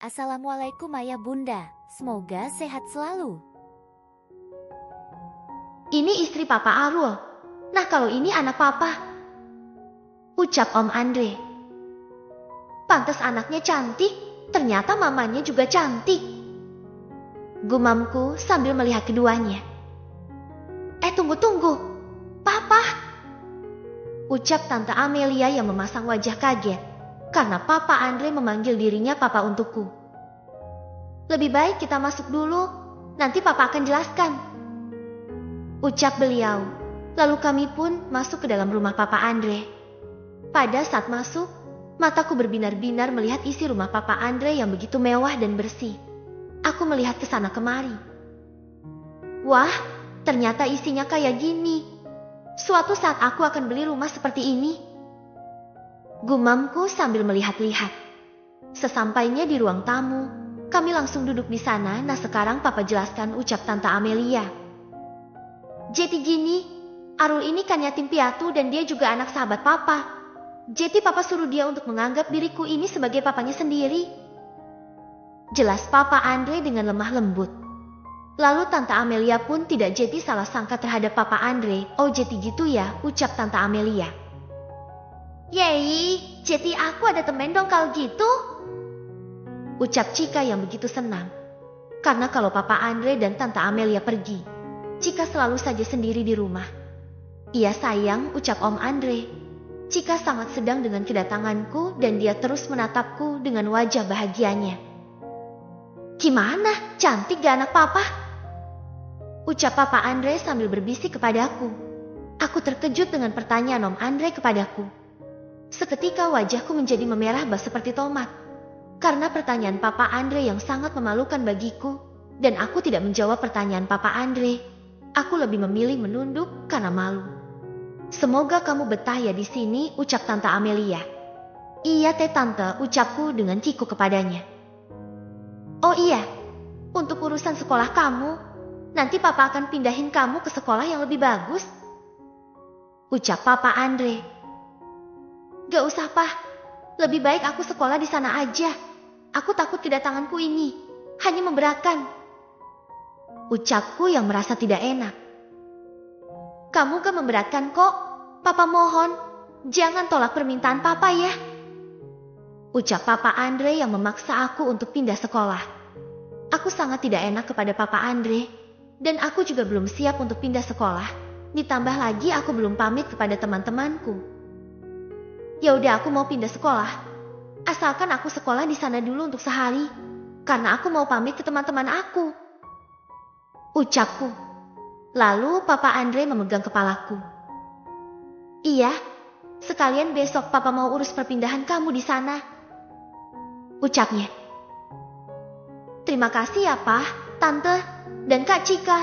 Assalamualaikum ayah bunda, semoga sehat selalu. Ini istri Papa Arul. Nah kalau ini anak Papa, ucap Om Andre. Pantes anaknya cantik, ternyata mamanya juga cantik, gumamku sambil melihat keduanya. Tunggu, Papa, ucap Tante Amelia yang memasang wajah kaget, karena Papa Andre memanggil dirinya Papa untukku. Lebih baik kita masuk dulu, nanti Papa akan jelaskan, ucap beliau. Lalu kami pun masuk ke dalam rumah Papa Andre. Pada saat masuk, mataku berbinar-binar melihat isi rumah Papa Andre yang begitu mewah dan bersih. Aku melihat ke sana kemari. Wah, ternyata isinya kayak gini. Suatu saat aku akan beli rumah seperti ini, gumamku sambil melihat-lihat. Sesampainya di ruang tamu, kami langsung duduk di sana. Nah sekarang Papa jelaskan, ucap Tante Amelia. Jadi gini, Arul ini kan yatim piatu dan dia juga anak sahabat Papa. Jadi Papa suruh dia untuk menganggap diriku ini sebagai papanya sendiri, jelas Papa Andre dengan lemah lembut. Lalu Tante Amelia pun tidak jadi salah sangka terhadap Papa Andre. Oh jadi gitu ya, ucap Tante Amelia. Yeay, jadi aku ada temen dong kalau gitu, ucap Cika yang begitu senang. Karena kalau Papa Andre dan Tante Amelia pergi, Cika selalu saja sendiri di rumah. Iya sayang, ucap Om Andre. Cika sangat sedang dengan kedatanganku dan dia terus menatapku dengan wajah bahagianya. Gimana, cantik gak anak Papa? Ucap Papa Andre sambil berbisik kepadaku. Aku terkejut dengan pertanyaan Om Andre kepadaku. Seketika wajahku menjadi memerah bas seperti tomat, karena pertanyaan Papa Andre yang sangat memalukan bagiku, dan aku tidak menjawab pertanyaan Papa Andre. Aku lebih memilih menunduk karena malu. Semoga kamu betah ya di sini, ucap Tante Amelia. Iya teh tante, ucapku dengan kikuk kepadanya. Oh iya, untuk urusan sekolah kamu, nanti Papa akan pindahin kamu ke sekolah yang lebih bagus, ucap Papa Andre. Gak usah Pak, lebih baik aku sekolah di sana aja. Aku takut kedatanganku ini hanya memberatkan, ucapku yang merasa tidak enak. Kamu gak memberatkan kok, Papa mohon, jangan tolak permintaan Papa ya, ucap Papa Andre yang memaksa aku untuk pindah sekolah. Aku sangat tidak enak kepada Papa Andre, dan aku juga belum siap untuk pindah sekolah. Ditambah lagi aku belum pamit kepada teman-temanku. Ya udah aku mau pindah sekolah, asalkan aku sekolah di sana dulu untuk sehari, karena aku mau pamit ke teman-teman aku, ucapku. Lalu Papa Andre memegang kepalaku. Iya, sekalian besok Papa mau urus perpindahan kamu di sana, ucapnya. Terima kasih ya Pak, Tante, dan Kak Cika,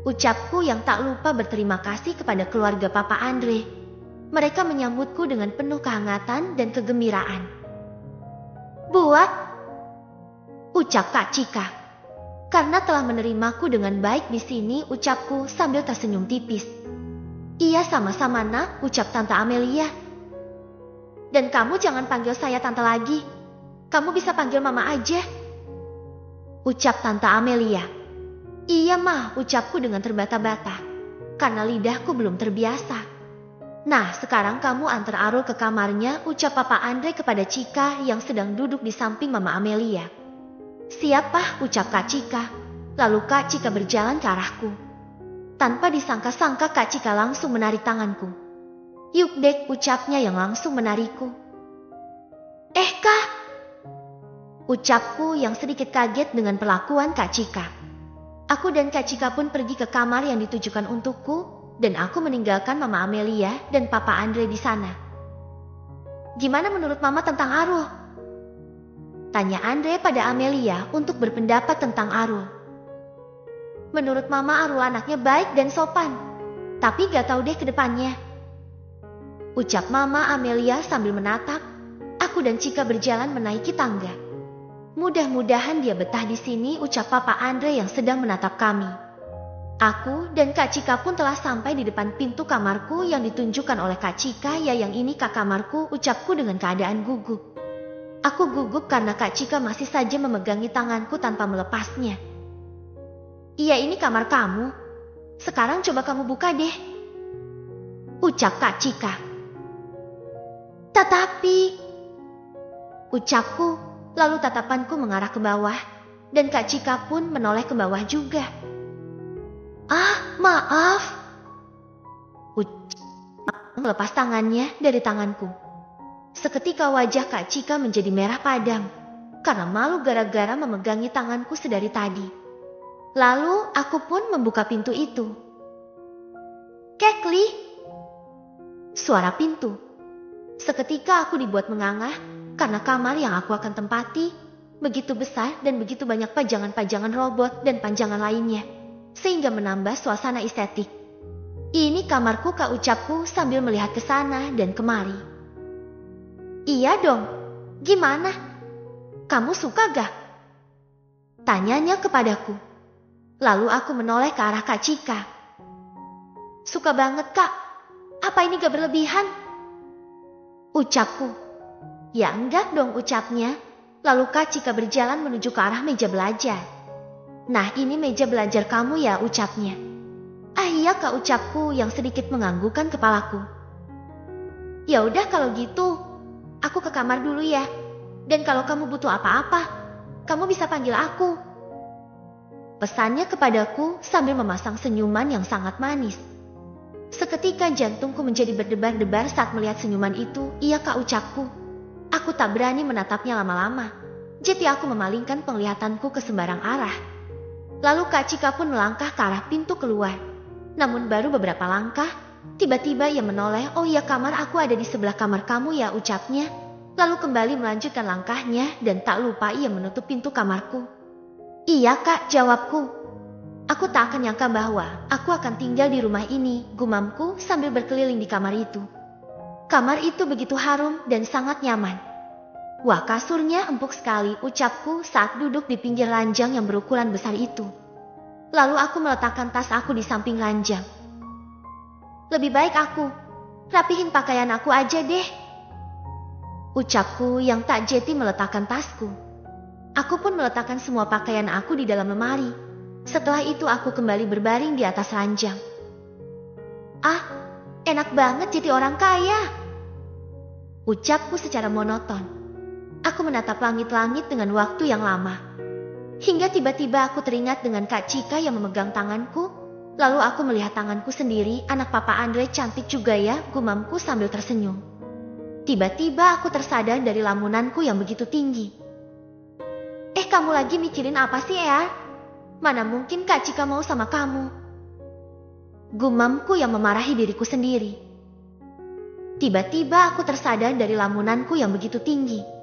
ucapku yang tak lupa berterima kasih kepada keluarga Papa Andre. Mereka menyambutku dengan penuh kehangatan dan kegembiraan. Buat, ucap Kak Cika. Karena telah menerimaku dengan baik di sini, ucapku sambil tersenyum tipis. Iya sama-sama nak, ucap Tante Amelia. Dan kamu jangan panggil saya Tante lagi. Kamu bisa panggil Mama aja, ucap Tante Amelia. Iya mah, ucapku dengan terbata-bata, karena lidahku belum terbiasa. Nah sekarang kamu antar Arul ke kamarnya, ucap Papa Andre kepada Cika yang sedang duduk di samping Mama Amelia. Siapa? Ucap Kak Cika. Lalu Kak Cika berjalan ke arahku. Tanpa disangka-sangka Kak Cika langsung menarik tanganku. Yuk dek, ucapnya yang langsung menarikku. Kak, ucapku yang sedikit kaget dengan perlakuan Kak Cika. Aku dan Kak Cika pun pergi ke kamar yang ditujukan untukku, dan aku meninggalkan Mama Amelia dan Papa Andre di sana. Gimana menurut Mama tentang Arul? Tanya Andre pada Amelia untuk berpendapat tentang Arul. Menurut Mama Arul anaknya baik dan sopan, tapi gak tahu deh ke depannya, ucap Mama Amelia sambil menatap. Aku dan Cika berjalan menaiki tangga. Mudah-mudahan dia betah di sini, ucap Papa Andre yang sedang menatap kami. Aku dan Kak Cika pun telah sampai di depan pintu kamarku yang ditunjukkan oleh Kak Cika. Ya yang ini kak kamarku, ucapku dengan keadaan gugup. Aku gugup karena Kak Cika masih saja memegangi tanganku tanpa melepasnya. Iya, ini kamar kamu. Sekarang coba kamu buka deh, ucap Kak Cika. Tetapi, ucapku, lalu tatapanku mengarah ke bawah, dan Kak Cika pun menoleh ke bawah juga. Ah, maaf. Ucap melepas tangannya dari tanganku. Seketika wajah Kak Cika menjadi merah padam, karena malu gara-gara memegangi tanganku sedari tadi. Lalu aku pun membuka pintu itu. Kekli! Suara pintu. Seketika aku dibuat mengangah, karena kamar yang aku akan tempati begitu besar dan begitu banyak pajangan-pajangan robot dan panjangan lainnya, sehingga menambah suasana estetik. Ini kamarku, Kak, ucapku sambil melihat ke sana dan kemari. Iya dong, gimana? Kamu suka gak? Tanyanya kepadaku. Lalu aku menoleh ke arah Kak Cika. Suka banget, Kak. Apa ini gak berlebihan? Ucapku. Ya enggak dong, ucapnya. Lalu Kak Cika berjalan menuju ke arah meja belajar. Nah, ini meja belajar kamu ya, ucapnya. Ah iya, Kak, ucapku yang sedikit menganggukkan kepalaku. Ya udah kalau gitu, aku ke kamar dulu ya. Dan kalau kamu butuh apa-apa, kamu bisa panggil aku. Pesannya kepadaku sambil memasang senyuman yang sangat manis. Seketika jantungku menjadi berdebar-debar saat melihat senyuman itu. Iya, Kak, ucapku. Aku tak berani menatapnya lama-lama. Jadi aku memalingkan penglihatanku ke sembarang arah. Lalu Kak Cika pun melangkah ke arah pintu keluar. Namun baru beberapa langkah, tiba-tiba ia menoleh. Oh iya, kamar aku ada di sebelah kamar kamu ya, ucapnya. Lalu kembali melanjutkan langkahnya dan tak lupa ia menutup pintu kamarku. Iya, Kak, jawabku. Aku tak akan nyangka bahwa aku akan tinggal di rumah ini, gumamku sambil berkeliling di kamar itu. Kamar itu begitu harum dan sangat nyaman. Wah, kasurnya empuk sekali, ucapku saat duduk di pinggir ranjang yang berukuran besar itu. Lalu aku meletakkan tas aku di samping ranjang. Lebih baik aku rapihin pakaian aku aja deh, ucapku yang tak jeti meletakkan tasku. Aku pun meletakkan semua pakaian aku di dalam lemari. Setelah itu aku kembali berbaring di atas ranjang. Ah, enak banget jadi orang kaya, ucapku secara monoton. Aku menatap langit-langit dengan waktu yang lama. Hingga tiba-tiba aku teringat dengan Kak Cika yang memegang tanganku. Lalu aku melihat tanganku sendiri. Anak Papa Andre cantik juga ya, gumamku sambil tersenyum. Tiba-tiba aku tersadar dari lamunanku yang begitu tinggi. Kamu lagi mikirin apa sih, Eyar? Mana mungkin Kak Cika mau sama kamu? Gumamku yang memarahi diriku sendiri. Tiba-tiba aku tersadar dari lamunanku yang begitu tinggi.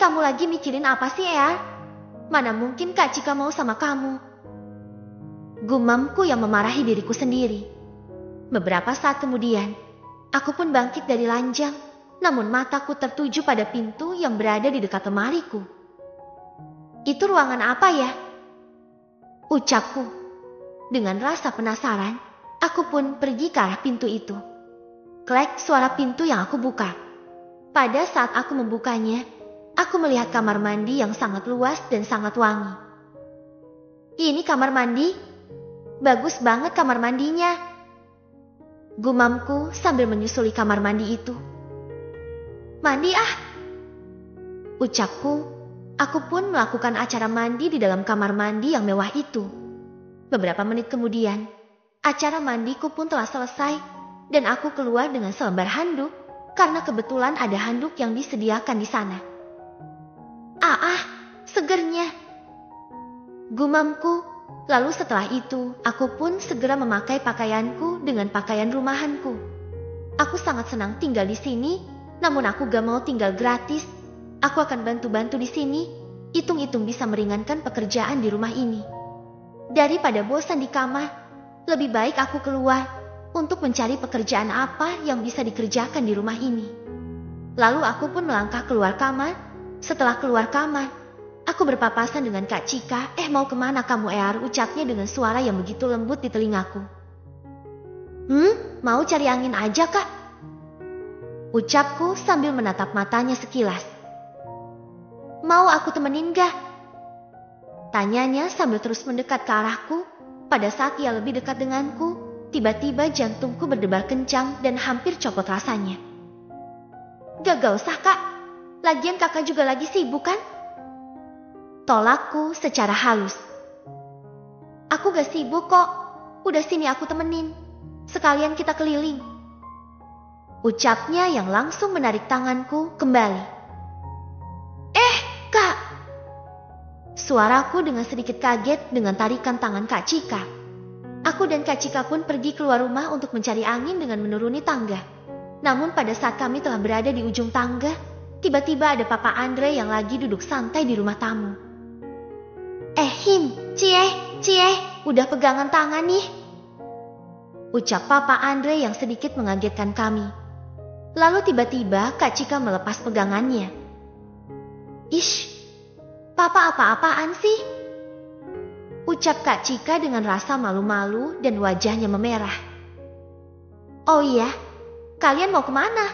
Kamu lagi mikirin apa sih, Eyar? Mana mungkin Kak Cika mau sama kamu? Gumamku yang memarahi diriku sendiri. Beberapa saat kemudian, aku pun bangkit dari ranjang, namun mataku tertuju pada pintu yang berada di dekat lemariku. Itu ruangan apa ya? Ucapku. Dengan rasa penasaran, aku pun pergi ke arah pintu itu. Klek, suara pintu yang aku buka. Pada saat aku membukanya, aku melihat kamar mandi yang sangat luas dan sangat wangi. Ini kamar mandi? Bagus banget kamar mandinya, gumamku sambil menyusuli kamar mandi itu. Mandi ah, ucapku. Aku pun melakukan acara mandi di dalam kamar mandi yang mewah itu. Beberapa menit kemudian, acara mandiku pun telah selesai dan aku keluar dengan selembar handuk karena kebetulan ada handuk yang disediakan di sana. Segernya, gumamku. Lalu setelah itu, aku pun segera memakai pakaianku dengan pakaian rumahanku. Aku sangat senang tinggal di sini, namun aku gak mau tinggal gratis. Aku akan bantu-bantu di sini, hitung-hitung bisa meringankan pekerjaan di rumah ini. Daripada bosan di kamar, lebih baik aku keluar untuk mencari pekerjaan apa yang bisa dikerjakan di rumah ini. Lalu aku pun melangkah keluar kamar. Setelah keluar kamar, aku berpapasan dengan Kak Cika. Mau kemana kamu, Eyar? Ucapnya dengan suara yang begitu lembut di telingaku. Mau cari angin aja, Kak? Ucapku sambil menatap matanya sekilas. Mau aku temenin gak? Tanyanya sambil terus mendekat ke arahku. Pada saat ia lebih dekat denganku, tiba-tiba jantungku berdebar kencang dan hampir copot rasanya. Gak usah kak, lagian kakak juga lagi sibuk kan? Tolakku secara halus. Aku gak sibuk kok, udah sini aku temenin, sekalian kita keliling. Ucapnya yang langsung menarik tanganku kembali. Kak! Suaraku dengan sedikit kaget dengan tarikan tangan Kak Cika. Aku dan Kak Cika pun pergi keluar rumah untuk mencari angin dengan menuruni tangga. Namun pada saat kami telah berada di ujung tangga, tiba-tiba ada Papa Andre yang lagi duduk santai di rumah tamu. Cie, udah pegangan tangan nih. Ucap Papa Andre yang sedikit mengagetkan kami. Lalu tiba-tiba Kak Cika melepas pegangannya. Ish, Papa apa-apaan sih? Ucap Kak Cika dengan rasa malu-malu dan wajahnya memerah. Oh iya, kalian mau kemana?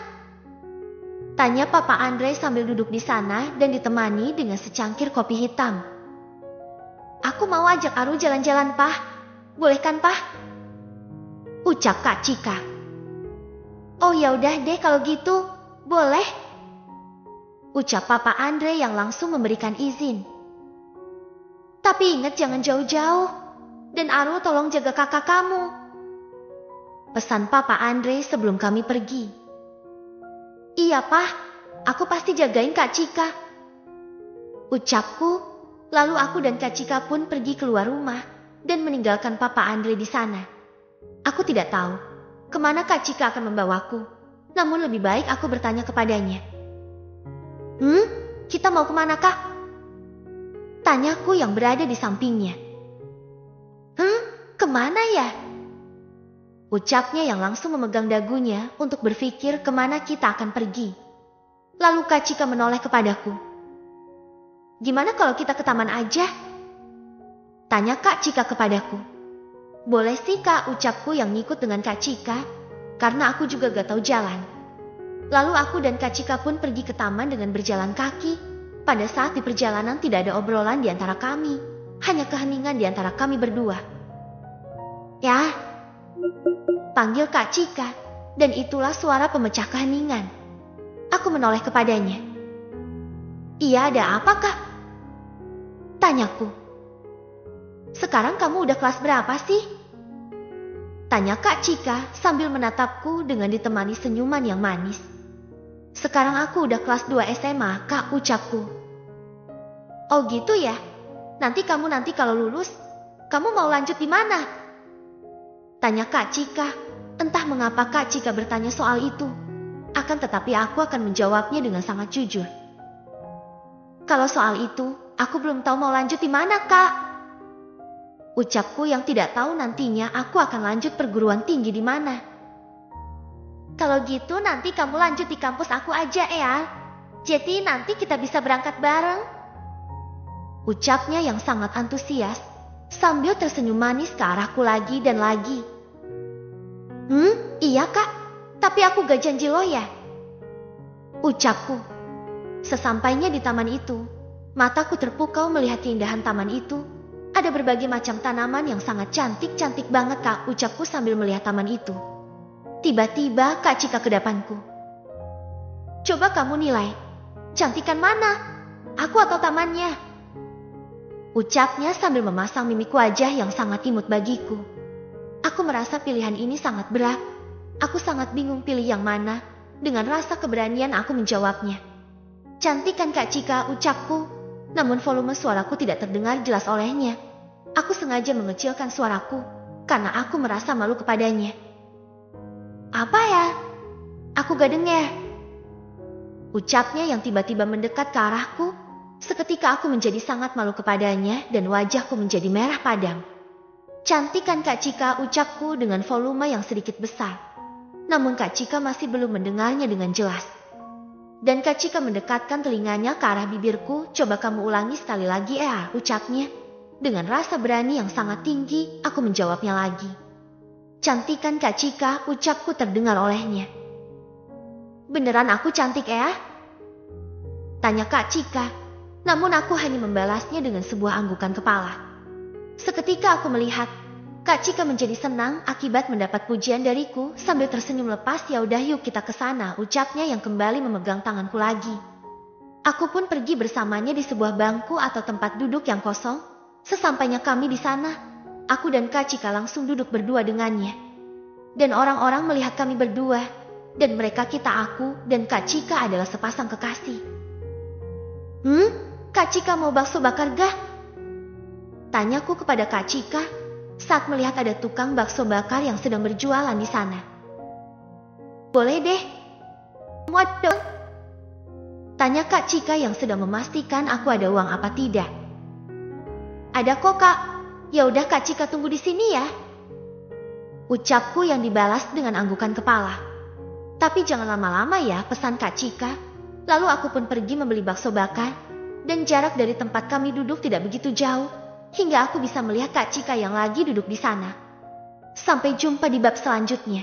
Tanya Papa Andre sambil duduk di sana dan ditemani dengan secangkir kopi hitam. Aku mau ajak Aru jalan-jalan, Pah. Boleh kan, Pah? Ucap Kak Cika. Oh ya udah deh kalau gitu, boleh. Ucap Papa Andre yang langsung memberikan izin. Tapi ingat jangan jauh-jauh. Dan Aru tolong jaga kakak kamu. Pesan Papa Andre sebelum kami pergi. Iya Pah, aku pasti jagain Kak Cika. Ucapku, lalu aku dan Kak Cika pun pergi keluar rumah dan meninggalkan Papa Andre di sana. Aku tidak tahu kemana Kak Cika akan membawaku. Namun lebih baik aku bertanya kepadanya. Kita mau kemana kak? Tanyaku yang berada di sampingnya. Kemana ya? Ucapnya yang langsung memegang dagunya untuk berpikir kemana kita akan pergi. Lalu Kak Cika menoleh kepadaku. Gimana kalau kita ke taman aja? Tanya Kak Cika kepadaku. Boleh sih kak, ucapku yang ngikut dengan Kak Cika, karena aku juga gak tahu jalan. Lalu aku dan Kak Cika pun pergi ke taman dengan berjalan kaki. Pada saat di perjalanan tidak ada obrolan di antara kami. Hanya keheningan di antara kami berdua. Ya, panggil Kak Cika. Dan itulah suara pemecah keheningan. Aku menoleh kepadanya. Iya, ada apa kak? Tanyaku. Sekarang kamu udah kelas berapa sih? Tanya Kak Cika sambil menatapku dengan ditemani senyuman yang manis. Sekarang aku udah kelas 2 SMA, kak, ucapku. Oh gitu ya? Nanti kalau lulus, kamu mau lanjut di mana? Tanya Kak Cika. Entah mengapa Kak Cika bertanya soal itu. Akan tetapi aku akan menjawabnya dengan sangat jujur. Kalau soal itu, aku belum tahu mau lanjut di mana, kak. Ucapku yang tidak tahu nantinya aku akan lanjut perguruan tinggi di mana. Kalau gitu nanti kamu lanjut di kampus aku aja ya. Jadi nanti kita bisa berangkat bareng. Ucapnya yang sangat antusias sambil tersenyum manis ke arahku lagi dan lagi. Iya kak, tapi aku gak janji lo ya. Ucapku. Sesampainya di taman itu, mataku terpukau melihat keindahan taman itu. Ada berbagai macam tanaman yang sangat cantik-cantik banget kak, ucapku sambil melihat taman itu. Tiba-tiba Kak Cika ke depanku. Coba kamu nilai, cantikan mana? Aku atau tamannya? Ucapnya sambil memasang mimik wajah yang sangat imut bagiku. Aku merasa pilihan ini sangat berat. Aku sangat bingung pilih yang mana. Dengan rasa keberanian aku menjawabnya. Cantik kan Kak Cika, ucapku. Namun volume suaraku tidak terdengar jelas olehnya. Aku sengaja mengecilkan suaraku karena aku merasa malu kepadanya. Apa ya? Aku gak dengar. Ucapnya yang tiba-tiba mendekat ke arahku. Seketika aku menjadi sangat malu kepadanya dan wajahku menjadi merah padam. Cantik kan Kak Cika, ucapku dengan volume yang sedikit besar. Namun Kak Cika masih belum mendengarnya dengan jelas. Dan Kak Cika mendekatkan telinganya ke arah bibirku. Coba kamu ulangi sekali lagi ucapnya. Dengan rasa berani yang sangat tinggi, aku menjawabnya lagi. Cantik kan Kak Cika, ucapku terdengar olehnya. Beneran aku cantik Tanya Kak Cika. Namun aku hanya membalasnya dengan sebuah anggukan kepala. Seketika aku melihat, Kak Cika menjadi senang akibat mendapat pujian dariku sambil tersenyum lepas. "Ya udah yuk kita ke sana," ucapnya yang kembali memegang tanganku lagi. Aku pun pergi bersamanya di sebuah bangku atau tempat duduk yang kosong. Sesampainya kami di sana, aku dan Kak Cika langsung duduk berdua dengannya. Dan orang-orang melihat kami berdua, dan mereka kira aku dan Kak Cika adalah sepasang kekasih. Kak Cika mau bakso bakar gak?" tanyaku kepada Kak Cika saat melihat ada tukang bakso bakar yang sedang berjualan di sana. "Boleh deh." "Muat dong?" tanya Kak Cika yang sedang memastikan aku ada uang apa tidak. "Ada kok Kak." "Ya udah Kak Cika tunggu di sini ya," ucapku yang dibalas dengan anggukan kepala. "Tapi jangan lama-lama ya," pesan Kak Cika. Lalu aku pun pergi membeli bakso bakar, dan jarak dari tempat kami duduk tidak begitu jauh, hingga aku bisa melihat Kak Cika yang lagi duduk di sana. Sampai jumpa di bab selanjutnya.